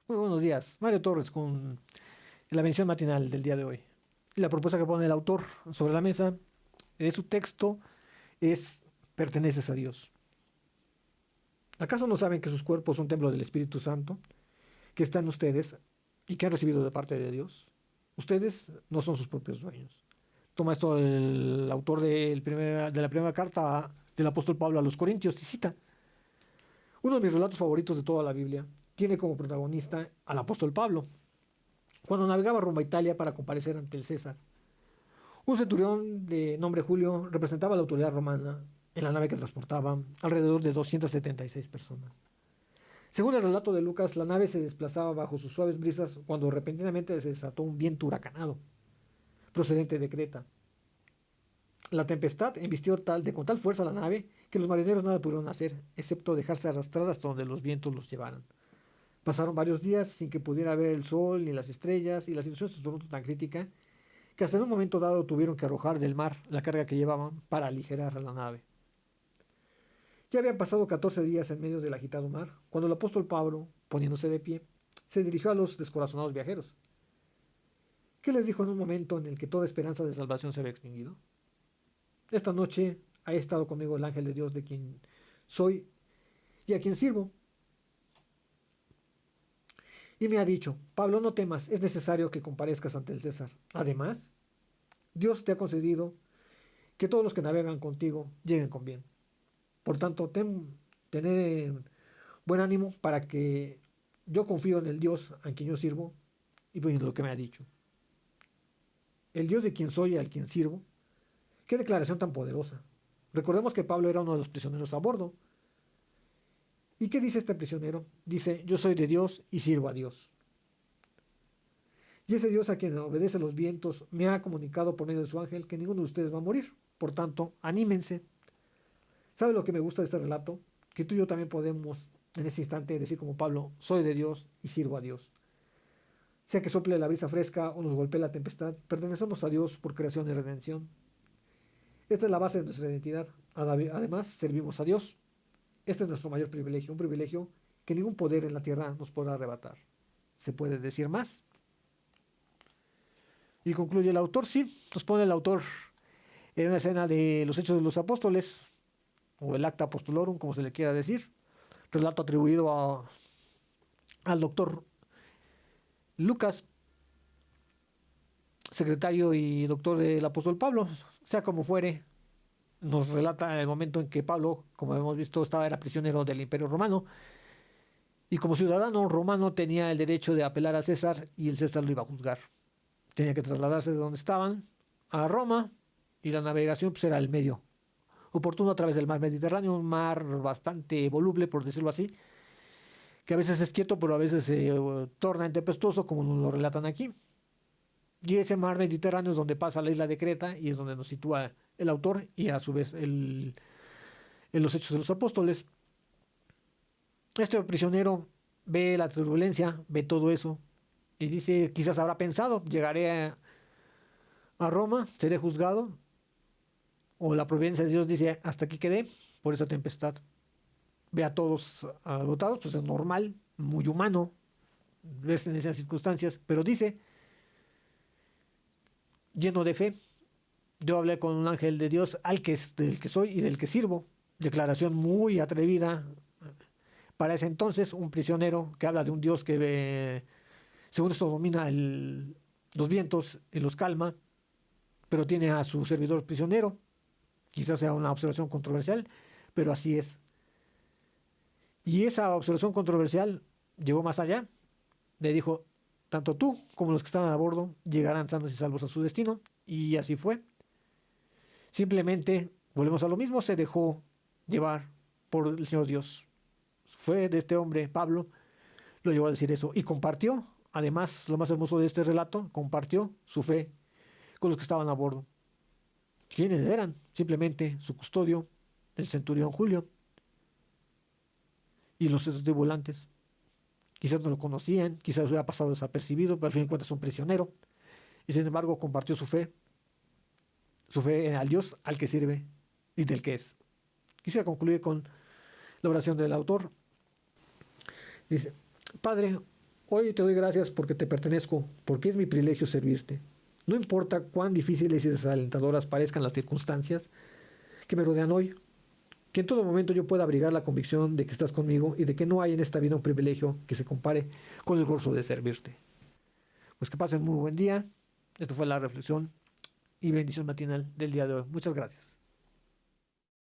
Muy buenos días, Mario Torres con la mención matinal del día de hoy. La propuesta que pone el autor sobre la mesa de su texto es perteneces a Dios. ¿Acaso no saben que sus cuerpos son templo del Espíritu Santo, que está en ustedes y que han recibido de parte de Dios? Ustedes no son sus propios dueños. Toma esto el autor de la primera carta del apóstol Pablo a los Corintios y cita: uno de mis relatos favoritos de toda la Biblia tiene como protagonista al apóstol Pablo, cuando navegaba rumbo a Italia para comparecer ante el César. Un centurión de nombre Julio representaba a la autoridad romana en la nave que transportaba alrededor de 276 personas. Según el relato de Lucas, la nave se desplazaba bajo sus suaves brisas cuando repentinamente se desató un viento huracanado, procedente de Creta. La tempestad embistió con tal fuerza la nave que los marineros nada pudieron hacer, excepto dejarse arrastrar hasta donde los vientos los llevaran. Pasaron varios días sin que pudiera ver el sol ni las estrellas, y la situación se tornó tan crítica que hasta en un momento dado tuvieron que arrojar del mar la carga que llevaban para aligerar a la nave. Ya habían pasado 14 días en medio del agitado mar, cuando el apóstol Pablo, poniéndose de pie, se dirigió a los descorazonados viajeros. ¿Qué les dijo en un momento en el que toda esperanza de salvación se había extinguido? Esta noche ha estado conmigo el ángel de Dios de quien soy y a quien sirvo. Y me ha dicho: Pablo, no temas, es necesario que comparezcas ante el César. Además, Dios te ha concedido que todos los que navegan contigo lleguen con bien. Por tanto, tener buen ánimo, para que yo confío en el Dios a quien yo sirvo y en lo que me ha dicho. El Dios de quien soy y al quien sirvo. Qué declaración tan poderosa. Recordemos que Pablo era uno de los prisioneros a bordo. ¿Y qué dice este prisionero? Dice: yo soy de Dios y sirvo a Dios. Y ese Dios a quien obedece los vientos me ha comunicado por medio de su ángel que ninguno de ustedes va a morir. Por tanto, anímense. ¿Sabe lo que me gusta de este relato? Que tú y yo también podemos en ese instante decir como Pablo: soy de Dios y sirvo a Dios. Sea que sople la brisa fresca o nos golpee la tempestad, pertenecemos a Dios por creación y redención. Esta es la base de nuestra identidad. Además, servimos a Dios. Este es nuestro mayor privilegio, un privilegio que ningún poder en la tierra nos podrá arrebatar. ¿Se puede decir más? Y concluye el autor, sí, nos pone el autor en una escena de los Hechos de los Apóstoles, o el Acta Apostolorum, como se le quiera decir, relato atribuido al doctor Lucas, secretario y doctor del apóstol Pablo. Sea como fuere, nos relata el momento en que Pablo, como hemos visto, era prisionero del Imperio Romano, y como ciudadano romano tenía el derecho de apelar a César, y el César lo iba a juzgar. Tenía que trasladarse de donde estaban a Roma, y la navegación pues era el medio oportuno a través del mar Mediterráneo, un mar bastante voluble, por decirlo así, que a veces es quieto, pero a veces se torna tempestuoso, como nos lo relatan aquí. Y ese mar Mediterráneo es donde pasa la isla de Creta, y es donde nos sitúa el autor y a su vez en los Hechos de los Apóstoles. Este prisionero ve la turbulencia, ve todo eso, y dice: quizás habrá pensado, llegaré a Roma, seré juzgado, o la providencia de Dios dice: hasta aquí quedé por esa tempestad. Ve a todos agotados, pues es normal, muy humano verse en esas circunstancias, pero dice, lleno de fe: yo hablé con un ángel de Dios del que soy y del que sirvo. Declaración muy atrevida para ese entonces, un prisionero que habla de un Dios que según esto domina los vientos y los calma, pero tiene a su servidor prisionero. Quizás sea una observación controversial, pero así es. Y esa observación controversial llegó más allá. Le dijo: tanto tú como los que estaban a bordo llegarán sanos y salvos a su destino. Y así fue. Simplemente, volvemos a lo mismo, se dejó llevar por el Señor Dios. Fue de este hombre, Pablo, lo llevó a decir eso. Y compartió, además, lo más hermoso de este relato, compartió su fe con los que estaban a bordo. ¿Quiénes eran? Simplemente su custodio, el centurión Julio, y los tripulantes. Quizás no lo conocían, quizás hubiera pasado desapercibido, pero al fin de cuentas es un prisionero. Y sin embargo compartió su fe al Dios al que sirve y del que es. Quisiera concluir con la oración del autor. Dice: Padre, Hoy te doy gracias porque te pertenezco, porque es mi privilegio servirte. No importa cuán difíciles y desalentadoras parezcan las circunstancias que me rodean hoy, que en todo momento yo pueda abrigar la convicción de que estás conmigo y de que no hay en esta vida un privilegio que se compare con el gozo de servirte. Pues que pasen muy buen día. Esto fue la reflexión y bendición matinal del día de hoy. Muchas gracias.